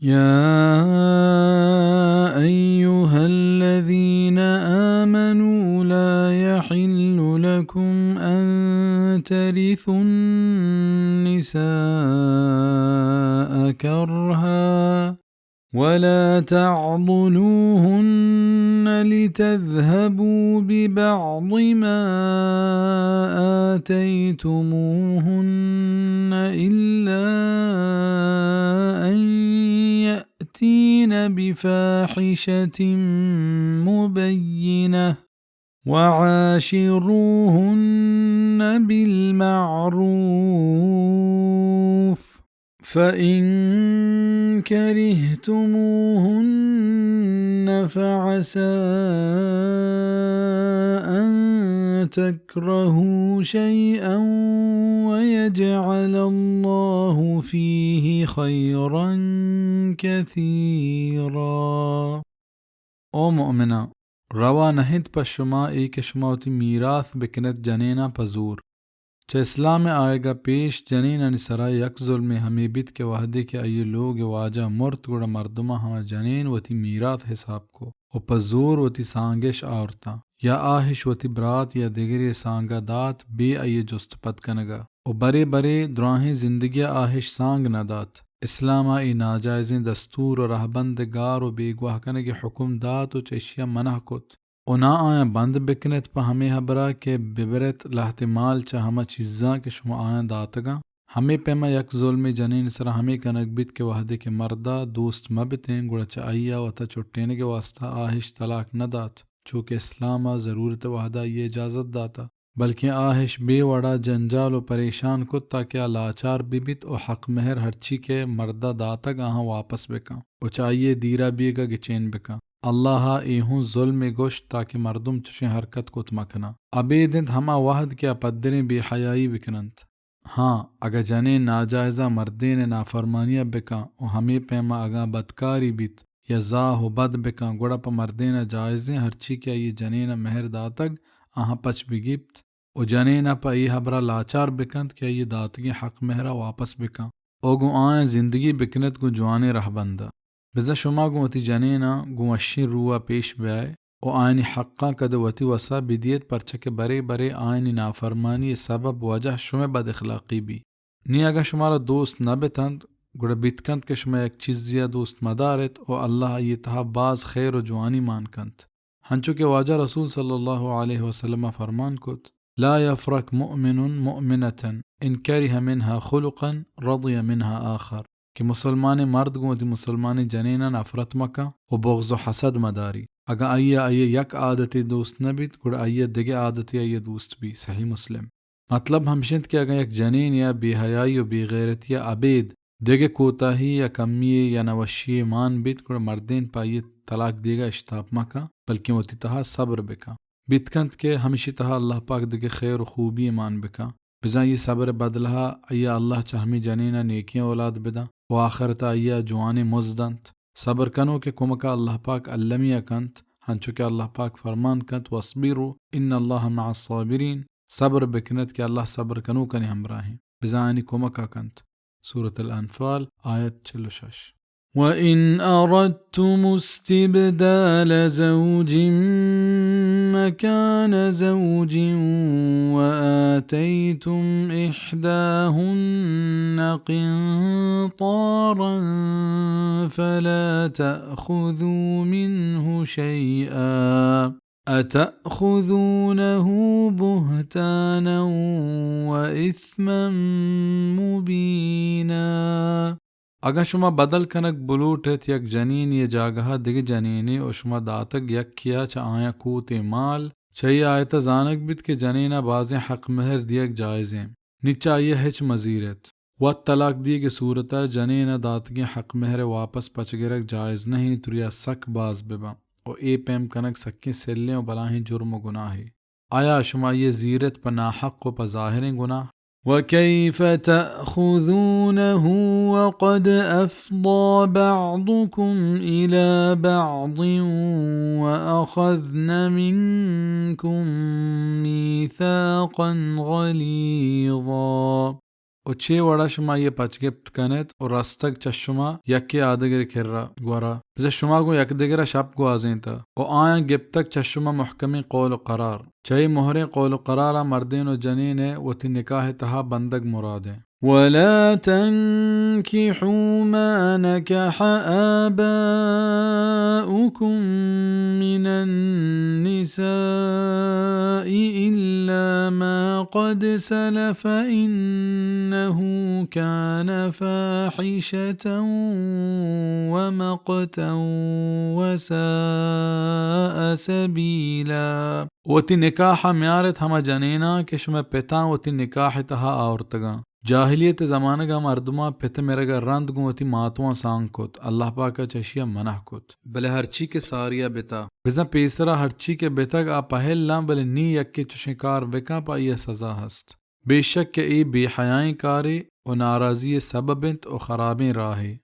يا أيها الذين آمنوا لا يحل لكم أن ترثوا النساء كرها ولا تعضلوهن لتذهبوا ببعض ما آتيتموهن إلا أن يأتين بفاحشة مبينة وعاشروهن بالمعروف فإن كرهتموهن فعسى أن تكرهوا شيئا ويجعل الله فيه خيرا كثيرا. او مؤمنہ روا نہت پس شما ای کہ شماوتی میراث بکنت جنینا پزور چہ اسلام آئے گا پیش جنین سرا یک ظلم ہمیں بیت کے وحدے کے ای لوگ واجہ مرت گڑا مردمہ ہما جنین وتی میراث حساب کو و پزور وتی سانگش آورتا یا آہش وتی برات یا دیگری سانگا دات بے ای جست پت کنگا و برے برے دراہیں زندگی آہش سانگ نہ دات اسلام ای ناجائزیں دستور و رہبند گار و بے گواہ کنگی حکم دات و چشیا منع کت و نا آیا بند بکنت پا ہمیں حبرہ کہ ببرت لاحتمال چا ہما چیزاں کہ شما آیا داتگا ہمیں پیما یک ظلم جنین سرا ہمیں کنک بیت کے وحدے کے مردہ دوست مبتیں گوڑا چا آیا و تا چٹینے کے واسطہ آہش طلاق نہ دات چونکہ اسلام ضرورت وحدہ یہ اجازت داتا بلکہ آہش بے وڑا جنجال و پریشان کت تاکہ لاچار بیت و حق مہر ہرچی کے مردہ داتگ آہاں واپس بکا و چاہیے دیرہ بیگا گچین بکا اللہ ایہوں ظلم گوشت تاکہ مردم چشیں حرکت کو تمکنا ابے دند ہما وحد کیا پدریں بے حیائی بکنند ہاں اگا جنے ناجائزہ مردین نافرمانیہ بکا و ہمیں پیما اگا بدکاری بیت یا زاہ و بد بکا گوڑا پا مردین جائزیں ہرچی کیا یہ جنین مہر داتگ آہاں پچ بگیپت و جنین پا ای حبرہ لاچار بکند کیا یہ داتگی حق مہرہ واپس بکا او گو آئیں زندگی بکنت گو جوانے رہ بندہ بزا شما گو وتی جنینا گو اشین روح پیش بیائے او آئینی حقا کد وتی وسا بدیت پرچک برے برے آئینی نافرمانی سبب وجہ شما بد اخلاقی بھی نی اگا شمارا دوست نہ بتند گڑا بیتکند کہ شما یک چیزیا دوست مدارت او اللہ یہ تہا باز خیر و جوانی مان کند ہنچو کہ واجہ رسول صلی اللہ علیہ وسلم فرمان کت لا يفرق مؤمن مؤمنة ان کرہ منها خلقا رضی منها آخر کہ مسلمان مرد گو دی مسلمان جنینا نفرت مکا و بغض و حسد مداری اگا آئیے یک عادت دوست نبیت گڑا آئیے دگے عادت آئیے دوست بھی صحیح مسلم مطلب ہمشند کہ اگا یک جنین یا بے حیائی و بے غیرت یا عبید دگے کوتاہی یا کمی یا نوشی مان بیت گڑا مردین پائیے طلاق دیگا اشتاب مکا بلکہ وتی تہا صبر بکا بیتکند کہ ہمیشی تہا اللہ پاک دگے خیر و خوبی مان بکا بزا یہ صبر بدلہا ایا اللہ چاہمی جنینا نیکیاں اولاد بدا و آخرت ایا جوان مزدنت صبر کنو کہ کمکا اللہ پاک علمیہ کنت ہنچو کہ اللہ پاک فرمان کنت وصبروا ان اللہ مع الصابرین صبر بکنت کہ اللہ صبر کنو کنی ہمراہیں بزانی کمکا کنت سورة الانفال آیت 46 وَإِنْ أَرَدْتُمُ اسْتِبْدَالَ زَوْجٍ مَكَانَ زَوْجٍ وَآتَيْتُمْ إِحْدَاهُنَّ قِنطَارًا فَلَا تَأْخُذُوا مِنْهُ شَيْئًا أَتَأْخُذُونَهُ بُهْتَانًا وَإِثْمًا مُبِينًا اگا شما بدل کنک بلوٹت یک جنین یہ جاگہا دگ جنینی و شما داتک یک کیا چا آیا کوت مال چاہی آیتا زانک بیت کہ جنینہ بازیں حق مہر دیگ جائزیں نیچا یہ ہچ مزیرت و طلاق دیگ صورتا جنینہ داتگی حق مہر واپس پچ گرک جائز نہیں تریا سک باز ببا و اے پیم کنک سکیں سلیں و بلاہیں جرم و گناہی آیا شما یہ زیرت پا ناحق و پا ظاہریں گناہ وَكَيْفَ تَأْخُذُونَهُ وَقَدْ أَفْضَى بَعْضُكُمْ إِلَى بَعْضٍ وَأَخَذْنَ مِنْكُمْ مِيثَاقًا غَلِيظًا و چه وڑا شما یہ پچگپت کنت و رستگ چشما یکی آدگر کرا گورا بز شما گو یک دگر شب گو آزین تا و آیا گپتک چشما محکمی قول و قرار چاہی مہر قول و قرارا مردین و جنین و تی نکاح تہا بندگ مرادیں ولا تنكحوا ما نكح آباؤكم من النساء إلا ما قد سلف إنه كان فاحشة ومقتا وساء سبيلا وتی نکاح میارت ہما جنینا کہ شما پتاں وتی نکاح تہا آورتگاں جاہلیت زمانہ گا مردما پت میرگا رند گوتی ماتواں سانگ کت اللہ پاکا چشیا منح کت بلے ہرچی کے ساریا بتا بزن پیسرا ہرچی کے بتگ آ پہل لام بلے نی یک کے چشکار بکا پا یہ سزا ہست بے شک کہ ای بے حیائیں کاری و ناراضی سببنت و خرابیں راہی